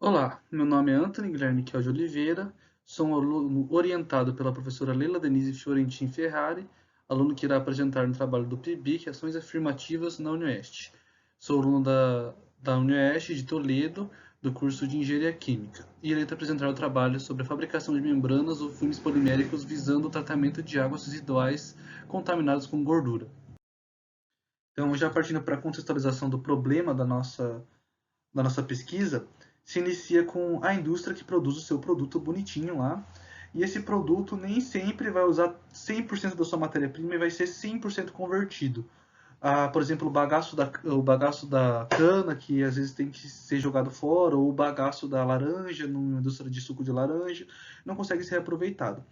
Olá, meu nome é Antony Guilherme Kel de Oliveira, sou um aluno orientado pela professora Leila Denise Fiorentin Ferrari, aluno que irá apresentar no trabalho do PIBIC Ações Afirmativas na UniOeste. Sou aluno da UniOeste de Toledo, do curso de Engenharia Química, e irei apresentar o trabalho sobre a fabricação de membranas ou filmes poliméricos visando o tratamento de águas residuais contaminadas com gordura. Então, já partindo para a contextualização do problema da nossa pesquisa, se inicia com a indústria que produz o seu produto bonitinho lá, e esse produto nem sempre vai usar 100% da sua matéria-prima e vai ser 100% convertido. Por exemplo, o bagaço da cana, que às vezes tem que ser jogado fora, ou o bagaço da laranja, numa indústria de suco de laranja, não consegue ser reaproveitado.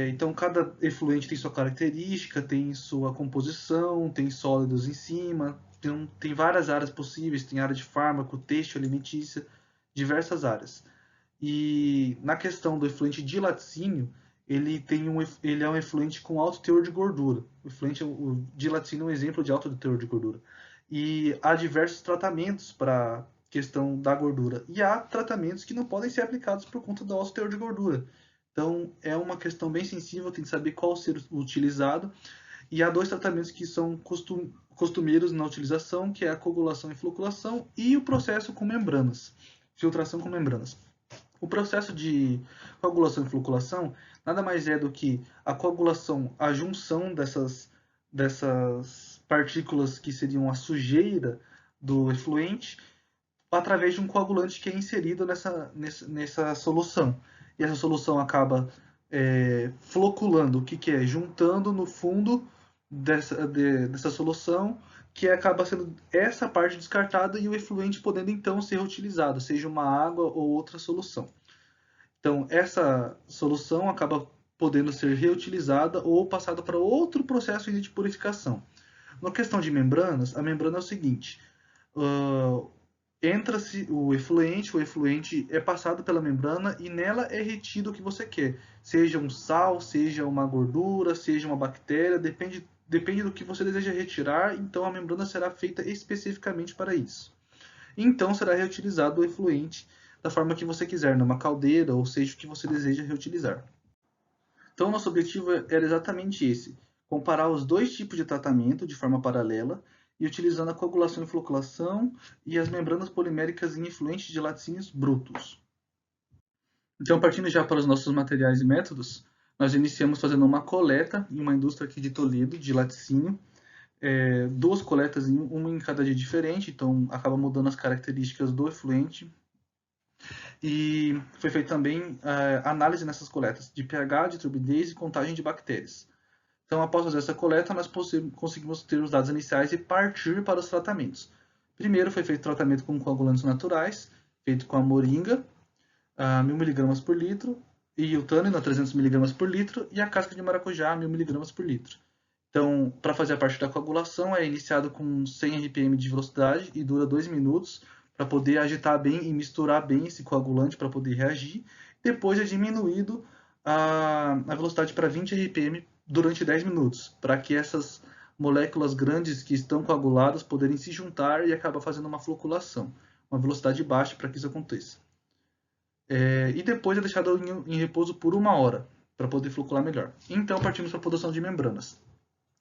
Então, cada efluente tem sua característica, tem sua composição, tem sólidos em cima, tem várias áreas possíveis, tem área de fármaco, têxtil, alimentícia, diversas áreas. E na questão do efluente de laticínio, ele é um efluente com alto teor de gordura. O de laticínio é um exemplo de alto teor de gordura. E há diversos tratamentos para questão da gordura. E há tratamentos que não podem ser aplicados por conta do alto teor de gordura. Então, é uma questão bem sensível, tem que saber qual ser utilizado. E há dois tratamentos que são costumeiros na utilização, que é a coagulação e floculação e o processo com membranas, filtração com membranas. O processo de coagulação e floculação nada mais é do que a coagulação, a junção dessas partículas que seriam a sujeira do efluente através de um coagulante que é inserido nessa solução. E essa solução acaba floculando, o que é? Juntando no fundo dessa solução, que acaba sendo essa parte descartada e o efluente podendo então ser reutilizado, seja uma água ou outra solução. Então, essa solução acaba podendo ser reutilizada ou passada para outro processo de purificação. Na questão de membranas, a membrana é o seguinte: uh, entra-se o efluente é passado pela membrana e nela é retido o que você quer, seja um sal, seja uma gordura, seja uma bactéria, depende do que você deseja retirar, então a membrana será feita especificamente para isso. Então será reutilizado o efluente da forma que você quiser, numa caldeira, ou seja, o que você deseja reutilizar. Então, nosso objetivo era exatamente esse: comparar os dois tipos de tratamento de forma paralela e utilizando a coagulação e floculação e as membranas poliméricas em efluentes de laticínios brutos. Então, partindo já para os nossos materiais e métodos, nós iniciamos fazendo uma coleta em uma indústria aqui de Toledo, de laticínio, duas coletas, uma em cada dia diferente, então acaba mudando as características do efluente. E foi feita também análise nessas coletas de pH, de turbidez e contagem de bactérias. Então, após fazer essa coleta, nós conseguimos ter os dados iniciais e partir para os tratamentos. Primeiro foi feito tratamento com coagulantes naturais, feito com a moringa, a 1000 mg por litro, e o tânino a 300 mg por litro, e a casca de maracujá a 1000 mg por litro. Então, para fazer a parte da coagulação, é iniciado com 100 RPM de velocidade e dura 2 minutos, para poder agitar bem e misturar bem esse coagulante para poder reagir. Depois é diminuído a velocidade para 20 RPM durante 10 minutos, para que essas moléculas grandes que estão coaguladas poderem se juntar e acabar fazendo uma floculação, uma velocidade baixa para que isso aconteça. E depois é deixado em repouso por 1 hora, para poder flocular melhor. Então partimos para a produção de membranas.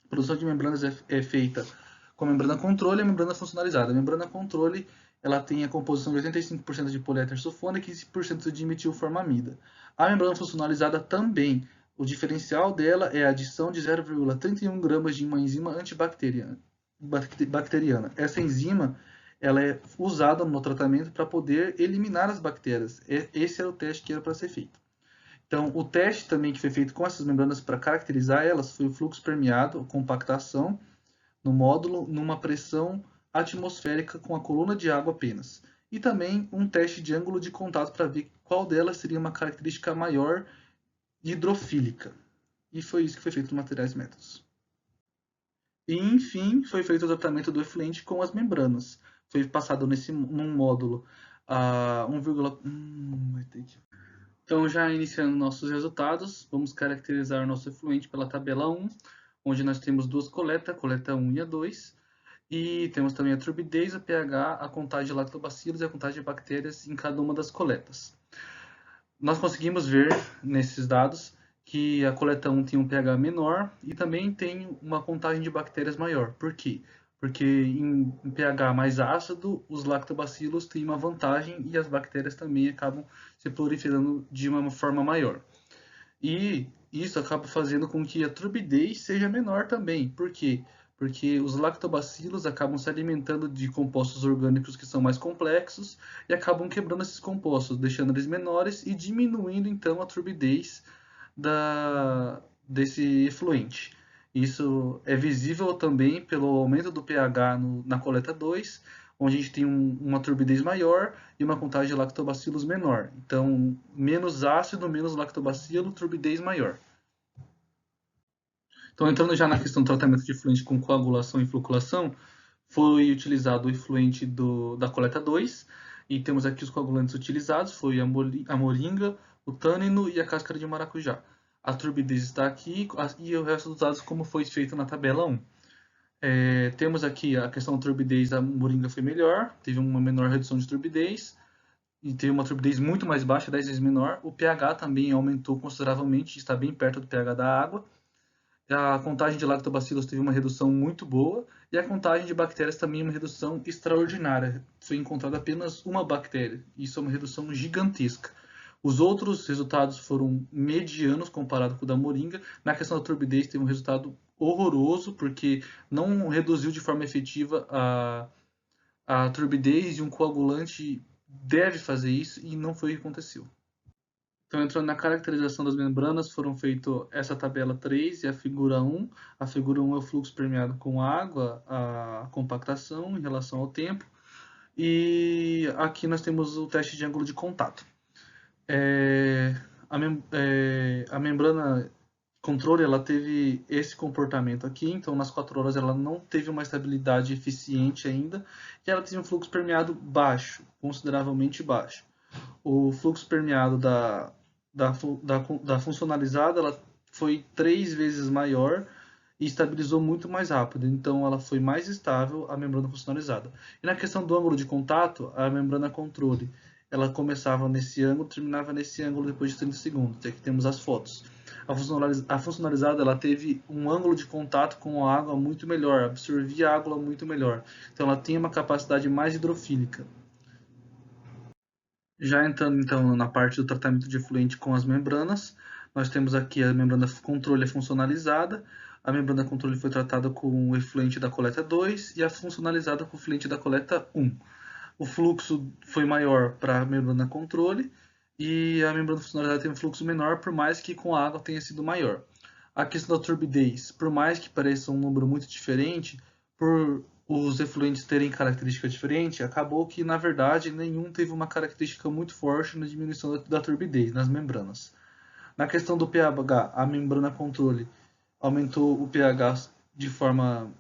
A produção de membranas é feita com a membrana controle e a membrana funcionalizada. A membrana controle ela tem a composição de 85% de poliéter sulfone e 15% de metilformamida. A membrana funcionalizada também. O diferencial dela é a adição de 0,31 gramas de uma enzima antibacteriana. Essa enzima ela é usada no tratamento para poder eliminar as bactérias. Esse era o teste que era para ser feito. Então, o teste também que foi feito com essas membranas para caracterizar elas foi o fluxo permeado, compactação no módulo, numa pressão atmosférica com a coluna de água apenas. E também um teste de ângulo de contato para ver qual delas seria uma característica maior hidrofílica. E foi isso que foi feito nos materiais métodos. E, enfim, foi feito o tratamento do efluente com as membranas. Foi passado num módulo a 1, vai ter que... Então, já iniciando nossos resultados, vamos caracterizar o nosso efluente pela tabela 1, onde nós temos duas coletas, a coleta 1 e a 2. E temos também a turbidez, a pH, a contagem de lactobacilos e a contagem de bactérias em cada uma das coletas. Nós conseguimos ver nesses dados que a coleta 1 tem um pH menor e também tem uma contagem de bactérias maior. Por quê? Porque em pH mais ácido, os lactobacilos têm uma vantagem e as bactérias também acabam se proliferando de uma forma maior. E isso acaba fazendo com que a turbidez seja menor também. Por quê? Porque os lactobacilos acabam se alimentando de compostos orgânicos que são mais complexos e acabam quebrando esses compostos, deixando eles menores e diminuindo então a turbidez desse efluente. Isso é visível também pelo aumento do pH na coleta 2, onde a gente tem uma turbidez maior e uma contagem de lactobacilos menor. Então, menos ácido, menos lactobacilo, turbidez maior. Então, entrando já na questão do tratamento de efluente com coagulação e floculação, foi utilizado o efluente da coleta 2, e temos aqui os coagulantes utilizados, foi a moringa, o tânino e a cáscara de maracujá. A turbidez está aqui e o resto dos dados como foi feito na tabela 1. Temos aqui a questão da turbidez, a moringa foi melhor, teve uma menor redução de turbidez, e teve uma turbidez muito mais baixa, 10 vezes menor. O pH também aumentou consideravelmente, está bem perto do pH da água. A contagem de lactobacilos teve uma redução muito boa e a contagem de bactérias também uma redução extraordinária. Foi encontrada apenas uma bactéria. Isso é uma redução gigantesca. Os outros resultados foram medianos comparado com o da moringa. Na questão da turbidez teve um resultado horroroso porque não reduziu de forma efetiva a turbidez, e um coagulante deve fazer isso e não foi o que aconteceu. Então, entrando na caracterização das membranas, foram feitas essa tabela 3 e a figura 1. A figura 1 é o fluxo permeado com água, a compactação em relação ao tempo. E aqui nós temos o teste de ângulo de contato. A membrana controle ela teve esse comportamento aqui, então nas 4 horas ela não teve uma estabilidade eficiente ainda, e ela tinha um fluxo permeado baixo, consideravelmente baixo. O fluxo permeado da funcionalizada ela foi 3 vezes maior e estabilizou muito mais rápido, então ela foi mais estável a membrana funcionalizada. E na questão do ângulo de contato, a membrana controle, ela começava nesse ângulo, terminava nesse ângulo depois de 30 segundos. Aqui temos as fotos. A funcionalizada ela teve um ângulo de contato com a água muito melhor, absorvia a água muito melhor. Então ela tem uma capacidade mais hidrofílica. Já entrando então na parte do tratamento de efluente com as membranas, nós temos aqui a membrana controle funcionalizada. A membrana controle foi tratada com o efluente da coleta 2 e a funcionalizada com o efluente da coleta 1. O fluxo foi maior para a membrana controle e a membrana funcionalizada tem um fluxo menor, por mais que com a água tenha sido maior. A questão da turbidez, por mais que pareça um número muito diferente, por os efluentes terem característica diferente, acabou que, na verdade, nenhum teve uma característica muito forte na diminuição da turbidez nas membranas. Na questão do pH, a membrana controle aumentou o pH de forma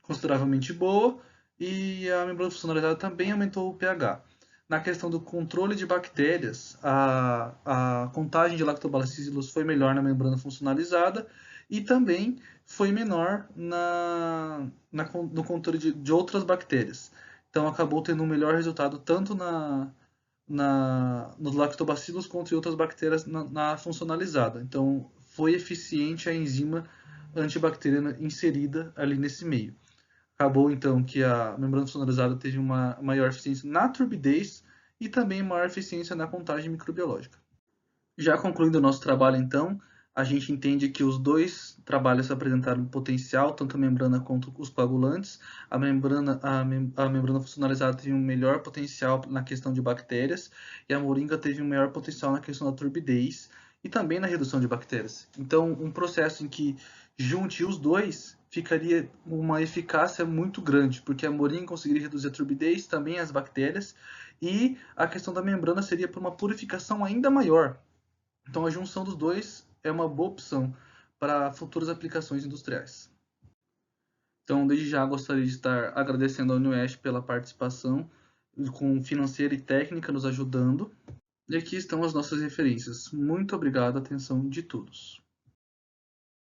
consideravelmente boa e a membrana funcionalizada também aumentou o pH. Na questão do controle de bactérias, a contagem de lactobacilos foi melhor na membrana funcionalizada e também foi menor no controle de outras bactérias. Então, acabou tendo um melhor resultado tanto nos lactobacilos quanto em outras bactérias na funcionalizada. Então, foi eficiente a enzima antibacteriana inserida ali nesse meio. Acabou então que a membrana funcionalizada teve uma maior eficiência na turbidez e também maior eficiência na contagem microbiológica. Já concluindo o nosso trabalho, então, a gente entende que os dois trabalhos apresentaram potencial, tanto a membrana quanto os coagulantes. A membrana funcionalizada teve um melhor potencial na questão de bactérias e a moringa teve um maior potencial na questão da turbidez e também na redução de bactérias. Então, um processo em que junte os dois ficaria uma eficácia muito grande, porque a moringa conseguiria reduzir a turbidez, também as bactérias, e a questão da membrana seria para uma purificação ainda maior. Então, a junção dos dois é uma boa opção para futuras aplicações industriais. Então, desde já gostaria de estar agradecendo ao UniOeste pela participação, com financeira e técnica nos ajudando. E aqui estão as nossas referências. Muito obrigado, atenção de todos.